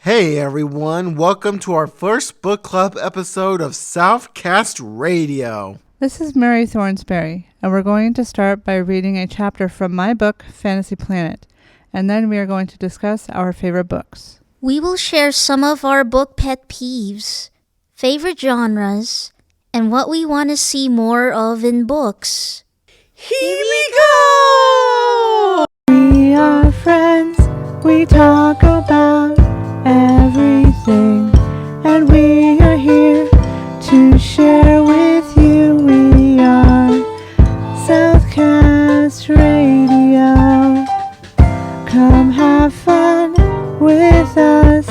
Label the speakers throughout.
Speaker 1: Hey everyone, welcome to our first book club episode of Southcast Radio.
Speaker 2: This is Mary Thornsberry, and we're going to start by reading a chapter from my book, Fantasy Planet, and then we are going to discuss our favorite books.
Speaker 3: We will share some of our book pet peeves, favorite genres, and what we want to see more of in books.
Speaker 4: Here we go!
Speaker 2: We are friends, we talk about everything, and we are here to share with you. We are Southcast Radio. Come have fun with us,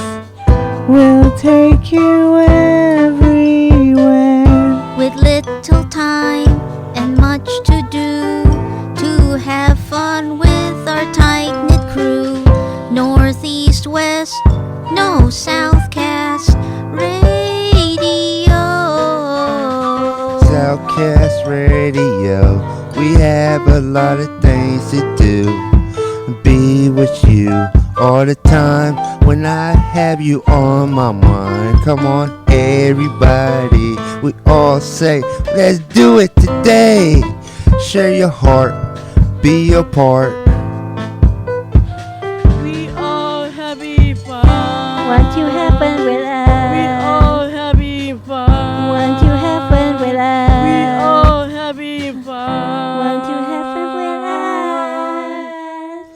Speaker 2: we'll take you everywhere.
Speaker 3: With little time and much to do, to have fun with our tight-knit crew. Northeast, west, no Southcast Radio.
Speaker 4: Southcast Radio, we have a lot of things to do. Be with you all the time when I have you on my mind. Come on, everybody, we all say, let's do it today. Share your heart, be your part.
Speaker 5: We all having fun.
Speaker 6: Want to have fun with us?
Speaker 5: We all having fun.
Speaker 6: Want to have fun with us?
Speaker 5: We all having fun.
Speaker 6: Want to have fun with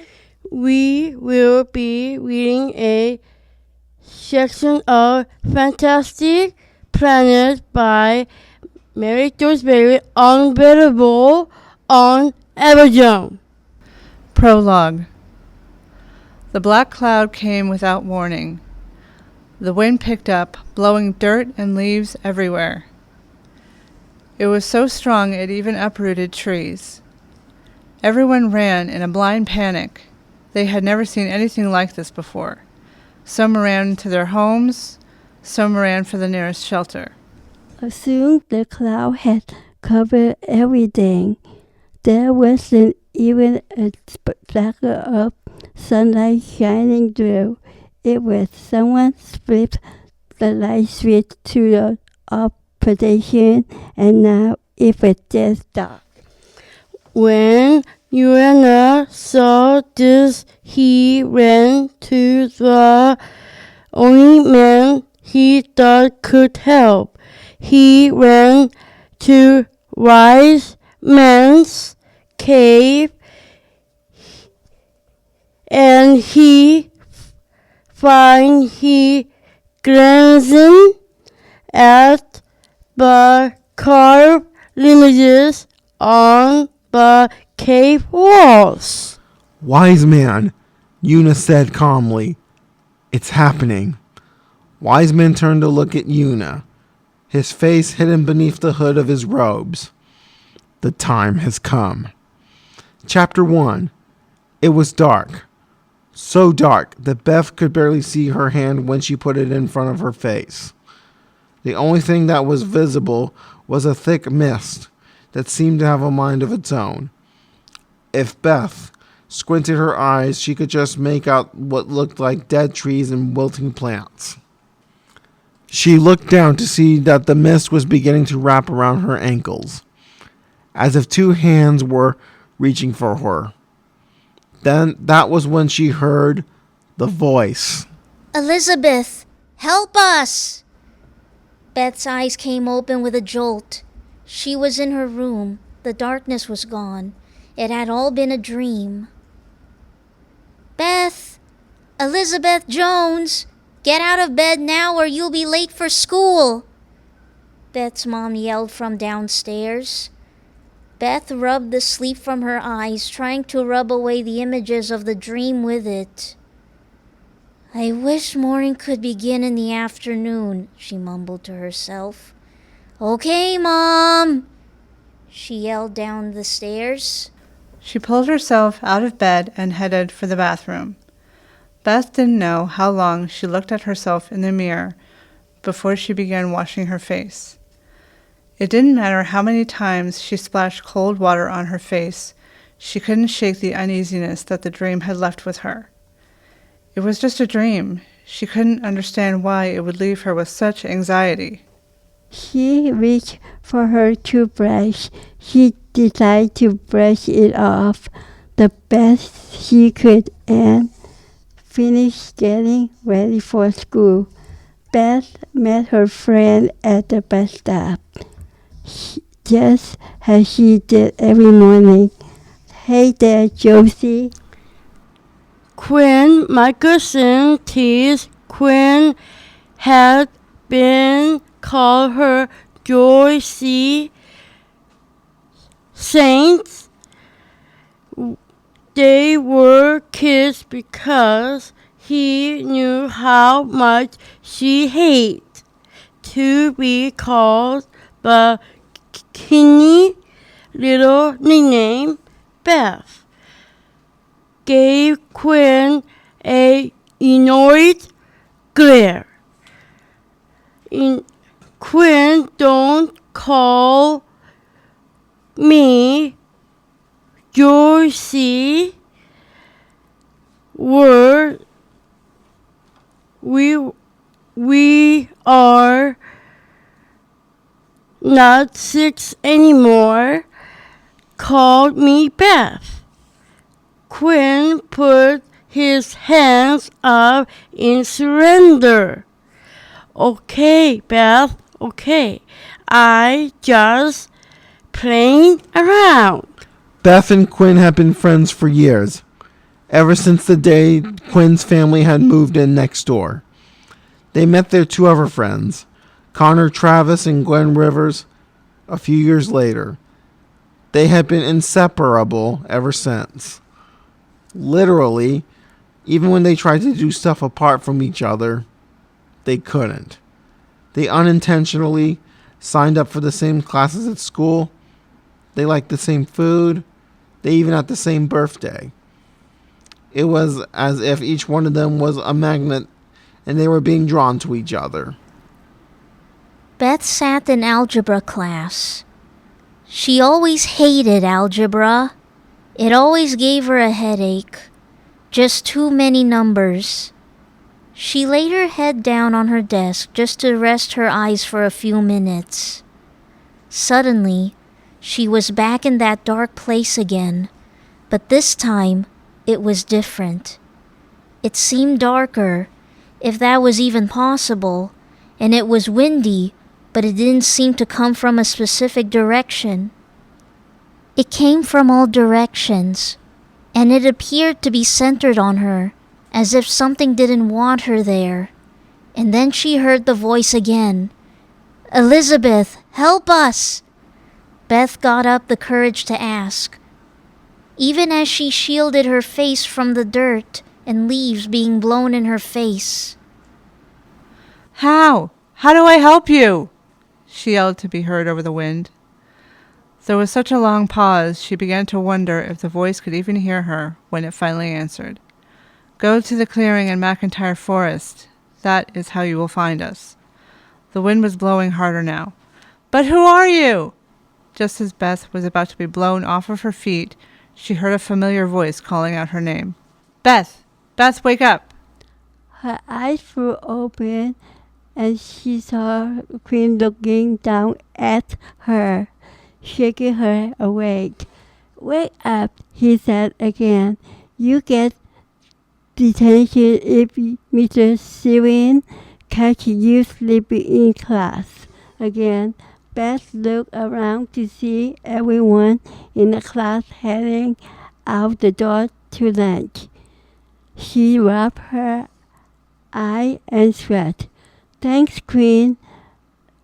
Speaker 6: us?
Speaker 5: We will be reading a section of Fantastic Planet by Mary Thornsberry, unbeatable on Amazon.
Speaker 2: Prologue. The black cloud came without warning. The wind picked up, blowing dirt and leaves everywhere. It was so strong it even uprooted trees. Everyone ran in a blind panic. They had never seen anything like this before. Some ran to their homes, some ran for the nearest shelter.
Speaker 6: Soon the cloud had covered everything. There wasn't even a splatter of sunlight shining through. It was someone flipped the light switch to the off position, and now it was just dark.
Speaker 5: When Urana saw this, he ran to the only man he thought could help. He ran to Wise Man's cave, and he glancing at the carved images on the cave walls.
Speaker 1: Wise man, Una said calmly. It's happening. Wise man turned to look at Una, his face hidden beneath the hood of his robes. The time has come. Chapter 1. It was dark. So dark that Beth could barely see her hand when she put it in front of her face. The only thing that was visible was a thick mist that seemed to have a mind of its own. If Beth squinted her eyes, she could just make out what looked like dead trees and wilting plants. She looked down to see that the mist was beginning to wrap around her ankles, as if two hands were reaching for her. Then that was when she heard the voice.
Speaker 3: Elizabeth, help us! Beth's eyes came open with a jolt. She was in her room. The darkness was gone. It had all been a dream. Beth! Elizabeth Jones! Get out of bed now or you'll be late for school! Beth's mom yelled from downstairs. Beth rubbed the sleep from her eyes, trying to rub away the images of the dream with it. I wish morning could begin in the afternoon, she mumbled to herself. Okay, Mom, she yelled down the stairs.
Speaker 2: She pulled herself out of bed and headed for the bathroom. Beth didn't know how long she looked at herself in the mirror before she began washing her face. It didn't matter how many times she splashed cold water on her face, she couldn't shake the uneasiness that the dream had left with her. It was just a dream. She couldn't understand why it would leave her with such anxiety.
Speaker 6: She reached for her toothbrush. She decided to brush it off the best she could and finished getting ready for school. Beth met her friend at the bus stop, just as she did every morning. Hey there, Josie.
Speaker 5: Quinn, my cousin, teased Quinn had been called her Joyce Saints. They were kids because he knew how much she hated to be called the skinny little nickname. Beth gave Quinn a annoyed glare. Quinn, don't call me Joyce. We are not 6 anymore. Called me Beth. Quinn put his hands up in surrender. Okay, Beth, okay. I just playing around.
Speaker 1: Beth and Quinn had been friends for years, ever since the day Quinn's family had moved in next door. They met their 2 other friends, Connor Travis and Glenn Rivers, a few years later. They had been inseparable ever since. Literally, even when they tried to do stuff apart from each other, they couldn't. They unintentionally signed up for the same classes at school. They liked the same food. They even had the same birthday. It was as if each one of them was a magnet and they were being drawn to each other.
Speaker 3: Beth sat in algebra class. She always hated algebra. It always gave her a headache. Just too many numbers. She laid her head down on her desk just to rest her eyes for a few minutes. Suddenly, she was back in that dark place again, but this time it was different. It seemed darker, if that was even possible, and it was windy, but it didn't seem to come from a specific direction. It came from all directions, and it appeared to be centered on her, as if something didn't want her there. And then she heard the voice again. "Elizabeth, help us!" Beth got up the courage to ask. Even as she shielded her face from the dirt and leaves being blown in her face.
Speaker 2: How? How do I help you? She yelled to be heard over the wind. There was such a long pause, she began to wonder if the voice could even hear her when it finally answered. Go to the clearing in McIntyre Forest. That is how you will find us. The wind was blowing harder now. But who are you? Just as Beth was about to be blown off of her feet, she heard a familiar voice calling out her name. Beth! Beth, wake up!
Speaker 6: Her eyes flew open and she saw Queen looking down at her, shaking her awake. Wake up, he said again. You get detention if Mr. Sylvan catches you sleeping in class. Again, Beth looked around to see everyone in the class heading out the door to lunch. She rubbed her eye and sweat. Thanks, Queen.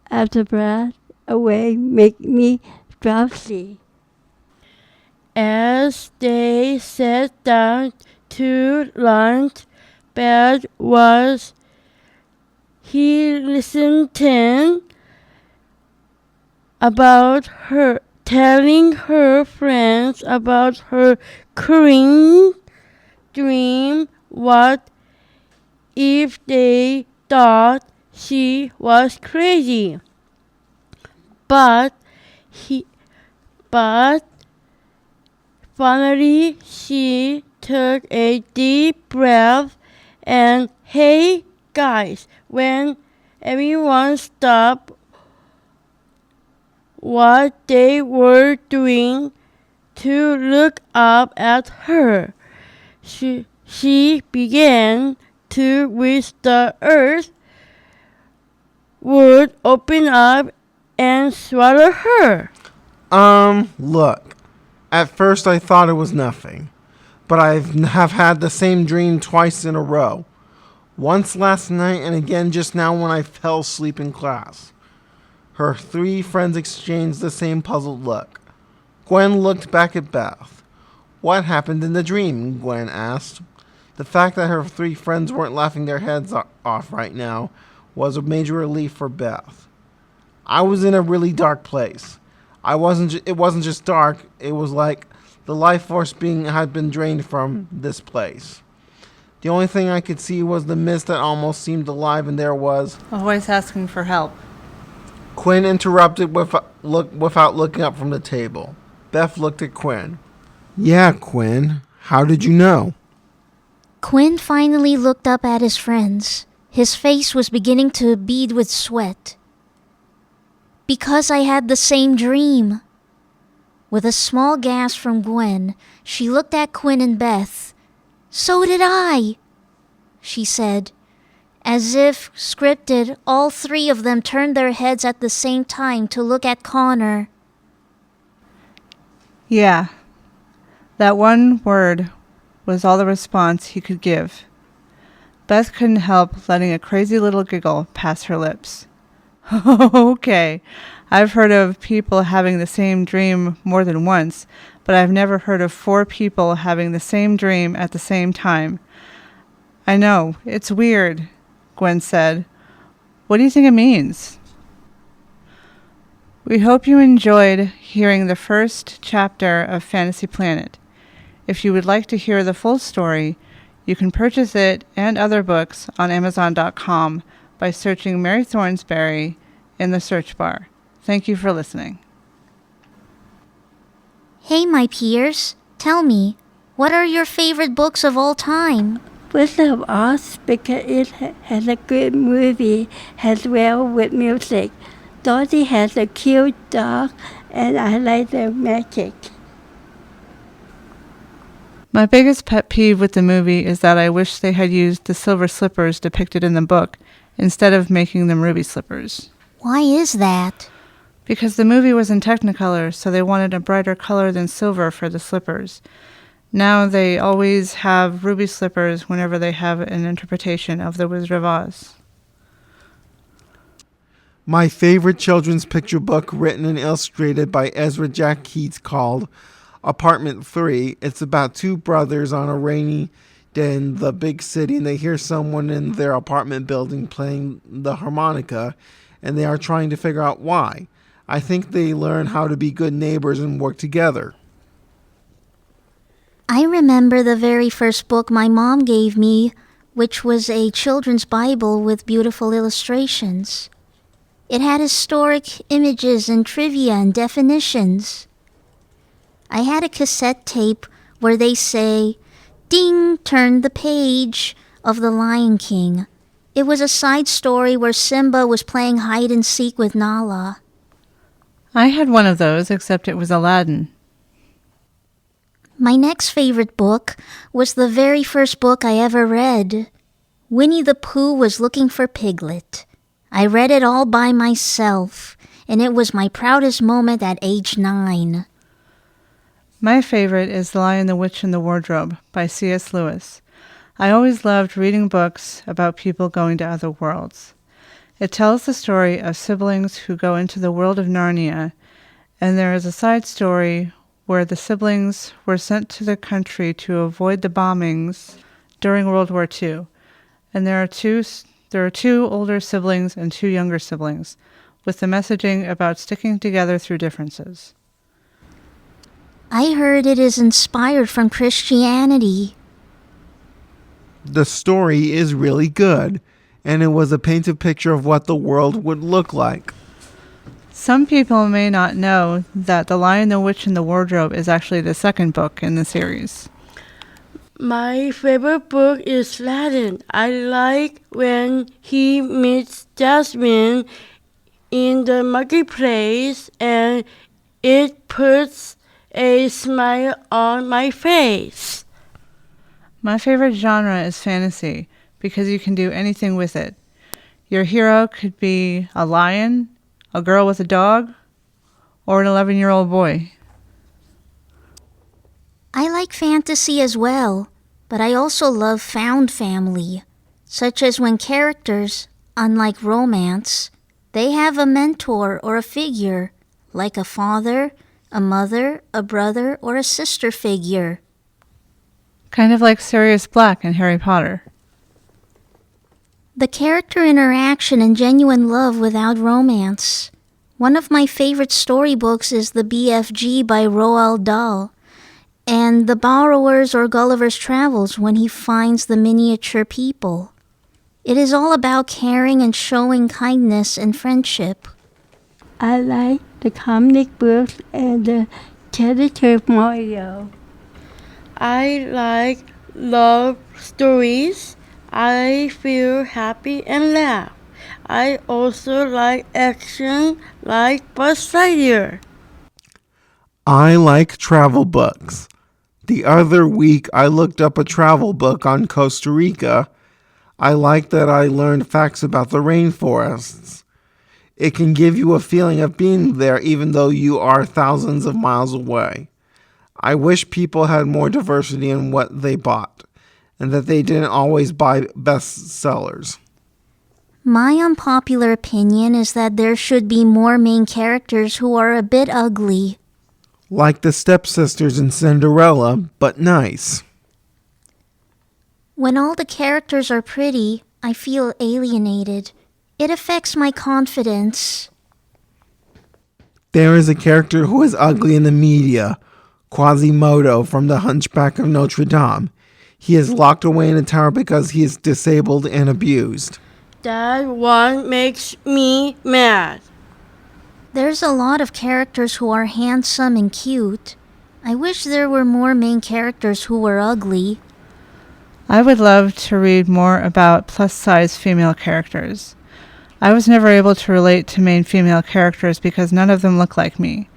Speaker 6: After breath away make me drowsy.
Speaker 5: As they sat down to lunch, Beth was listening about her, telling her friends about her current dream. What if they thought she was crazy? But finally she took a deep breath and, hey guys, when everyone stopped what they were doing to look up at her. She began to wish the earth would open up and swallow her.
Speaker 1: Look. At first I thought it was nothing, but I have had the same dream twice in a row. Once last night and again just now when I fell asleep in class. Her 3 friends exchanged the same puzzled look. Gwen looked back at Beth. What happened in the dream? Gwen asked. The fact that her 3 friends weren't laughing their heads off right now was a major relief for Beth. I was in a really dark place. It wasn't just dark, it was like the life force had been drained from this place. The only thing I could see was the mist that almost seemed alive, and there was...
Speaker 2: Always asking for help.
Speaker 1: Quinn interrupted without looking up from the table. Beth looked at Quinn. Yeah, Quinn. How did you know?
Speaker 3: Quinn finally looked up at his friends. His face was beginning to bead with sweat. Because I had the same dream. With a small gasp from Gwen, she looked at Quinn and Beth. So did I, she said. As if scripted, all 3 of them turned their heads at the same time to look at Connor.
Speaker 2: Yeah. That one word was all the response he could give. Beth couldn't help letting a crazy little giggle pass her lips. Okay, I've heard of people having the same dream more than once, but I've never heard of 4 people having the same dream at the same time. I know, it's weird, Gwen said. What do you think it means? We hope you enjoyed hearing the first chapter of Fantasy Planet. If you would like to hear the full story, you can purchase it and other books on Amazon.com by searching Mary Thornsberry in the search bar. Thank you for listening.
Speaker 3: Hey, my peers, tell me, what are your favorite books of all time?
Speaker 6: Wizard of Oz, because it has a good movie as well with music. Dorothy has a cute dog, and I like the magic.
Speaker 2: My biggest pet peeve with the movie is that I wish they had used the silver slippers depicted in the book instead of making them ruby slippers.
Speaker 3: Why is that?
Speaker 2: Because the movie was in Technicolor, so they wanted a brighter color than silver for the slippers. Now they always have ruby slippers whenever they have an interpretation of The Wizard of Oz.
Speaker 1: My favorite children's picture book written and illustrated by Ezra Jack Keats called Apartment 3. It's about 2 brothers on a rainy day in the big city, and they hear someone in their apartment building playing the harmonica, and they are trying to figure out why. I think they learn how to be good neighbors and work together.
Speaker 3: I remember the very first book my mom gave me, which was a children's Bible with beautiful illustrations. It had historic images and trivia and definitions. I had a cassette tape where they say, "Ding, turn the page," of The Lion King. It was a side story where Simba was playing hide and seek with Nala.
Speaker 2: I had one of those, except it was Aladdin.
Speaker 3: My next favorite book was the very first book I ever read. Winnie the Pooh was looking for Piglet. I read it all by myself, and it was my proudest moment at age 9.
Speaker 2: My favorite is The Lion, the Witch, and the Wardrobe by C.S. Lewis. I always loved reading books about people going to other worlds. It tells the story of siblings who go into the world of Narnia, and there is a side story where the siblings were sent to the country to avoid the bombings during World War II. And there are two older siblings and 2 younger siblings, with the messaging about sticking together through differences.
Speaker 3: I heard it is inspired from Christianity.
Speaker 1: The story is really good, and it was a painted picture of what the world would look like.
Speaker 2: Some people may not know that The Lion, the Witch, and the Wardrobe is actually the second book in the series.
Speaker 5: My favorite book is Latin. I like when he meets Jasmine in the marketplace and it puts a smile on my face.
Speaker 2: My favorite genre is fantasy because you can do anything with it. Your hero could be a lion, a girl with a dog, or an 11-year-old boy.
Speaker 3: I like fantasy as well, but I also love found family, such as when characters, unlike romance, they have a mentor or a figure, like a father, a mother, a brother, or a sister figure.
Speaker 2: Kind of like Sirius Black in Harry Potter.
Speaker 3: The character interaction and genuine love without romance. One of my favorite storybooks is The BFG by Roald Dahl, and The Borrower's or Gulliver's Travels when he finds the miniature people. It is all about caring and showing kindness and friendship.
Speaker 6: I like the comic books and the character Mario.
Speaker 5: I like love stories. I feel happy and laugh. I also like action like Buzz Lightyear.
Speaker 1: I like travel books. The other week, I looked up a travel book on Costa Rica. I like that I learned facts about the rainforests. It can give you a feeling of being there even though you are thousands of miles away. I wish people had more diversity in what they bought, and that they didn't always buy bestsellers.
Speaker 3: My unpopular opinion is that there should be more main characters who are a bit ugly.
Speaker 1: Like the stepsisters in Cinderella, but nice.
Speaker 3: When all the characters are pretty, I feel alienated. It affects my confidence.
Speaker 1: There is a character who is ugly in the media, Quasimodo from The Hunchback of Notre Dame. He is locked away in a tower because he is disabled and abused.
Speaker 5: That one makes me mad.
Speaker 3: There's a lot of characters who are handsome and cute. I wish there were more main characters who were ugly.
Speaker 2: I would love to read more about plus-size female characters. I was never able to relate to main female characters because none of them look like me.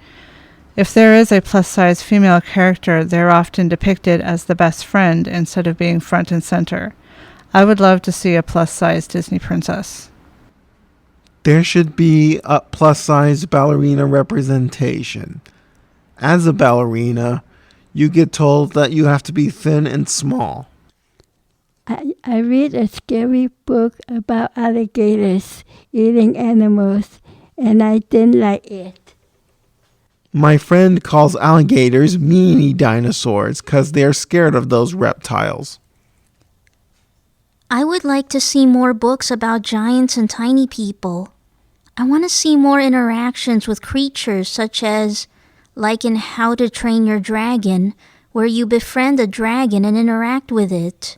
Speaker 2: If there is a plus-size female character, they're often depicted as the best friend instead of being front and center. I would love to see a plus-size Disney princess.
Speaker 1: There should be a plus-size ballerina representation. As a ballerina, you get told that you have to be thin and small.
Speaker 6: I read a scary book about alligators eating animals, and I didn't like it.
Speaker 1: My friend calls alligators meanie dinosaurs because they're scared of those reptiles.
Speaker 3: I would like to see more books about giants and tiny people. I want to see more interactions with creatures such as, like in How to Train Your Dragon, where you befriend a dragon and interact with it.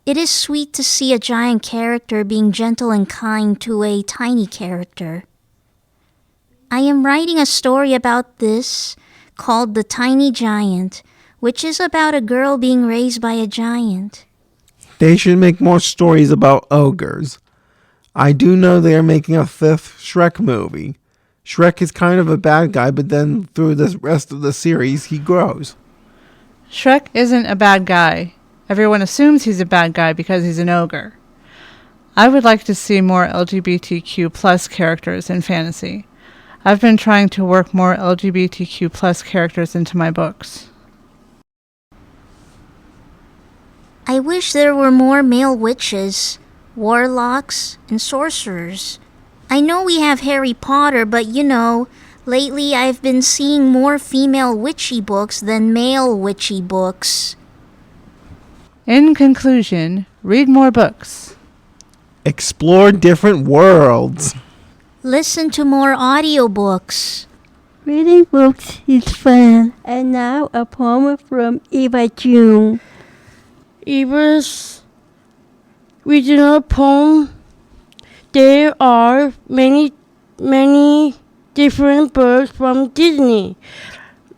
Speaker 3: It is sweet to see a giant character being gentle and kind to a tiny character. I am writing a story about this called The Tiny Giant, which is about a girl being raised by a giant.
Speaker 1: They should make more stories about ogres. I do know they are making a 5th Shrek movie. Shrek is kind of a bad guy, but then through the rest of the series, he grows.
Speaker 2: Shrek isn't a bad guy. Everyone assumes he's a bad guy because he's an ogre. I would like to see more LGBTQ plus characters in fantasy. I've been trying to work more LGBTQ plus characters into my books.
Speaker 3: I wish there were more male witches, warlocks, and sorcerers. I know we have Harry Potter, but lately I've been seeing more female witchy books than male witchy books.
Speaker 2: In conclusion, read more books.
Speaker 1: Explore different worlds.
Speaker 3: Listen to more audiobooks.
Speaker 6: Reading books is fun. And now a poem from Eva June.
Speaker 5: Eva's regional poem. There are many different books from Disney.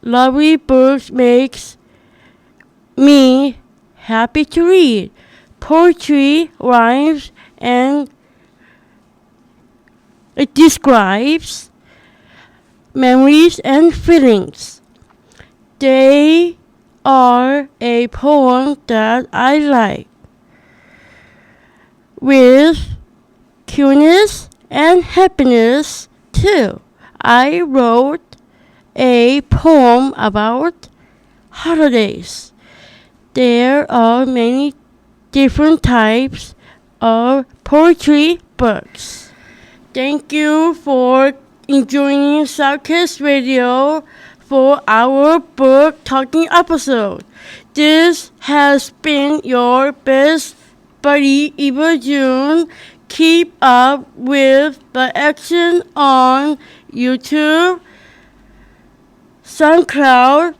Speaker 5: Lovely books makes me happy to read poetry, rhymes, and it describes memories and feelings. They are a poem that I like, with cuteness and happiness too. I wrote a poem about holidays. There are many different types of poetry books. Thank you for joining Southcast Radio for our book talking episode. This has been your best buddy, Eva June. Keep up with the action on YouTube, SoundCloud,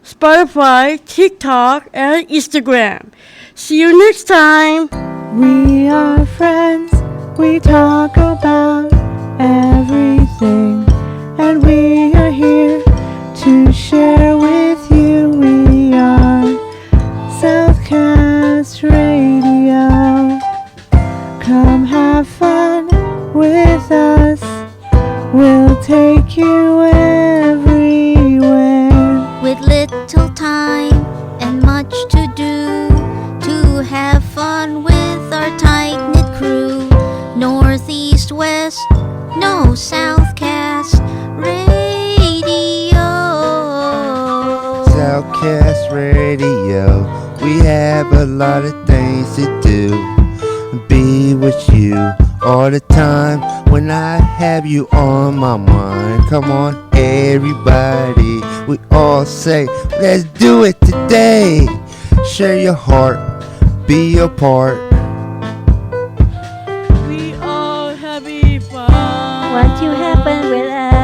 Speaker 5: Spotify, TikTok, and Instagram. See you next time.
Speaker 2: We are friends, we talk about everything, and we are here to share with you. We are Southcast Radio. Come have fun with us, we'll take you everywhere.
Speaker 3: With little time and much to do, to have fun with our tight-knit crew. Northeast, west, no Southcast Radio.
Speaker 4: Southcast Radio, we have a lot of things to do. Be with you all the time when I have you on my mind. Come on, everybody, we all say, let's do it today. Share your heart, be your part.
Speaker 5: We all happy fun.
Speaker 6: Want to happen with us?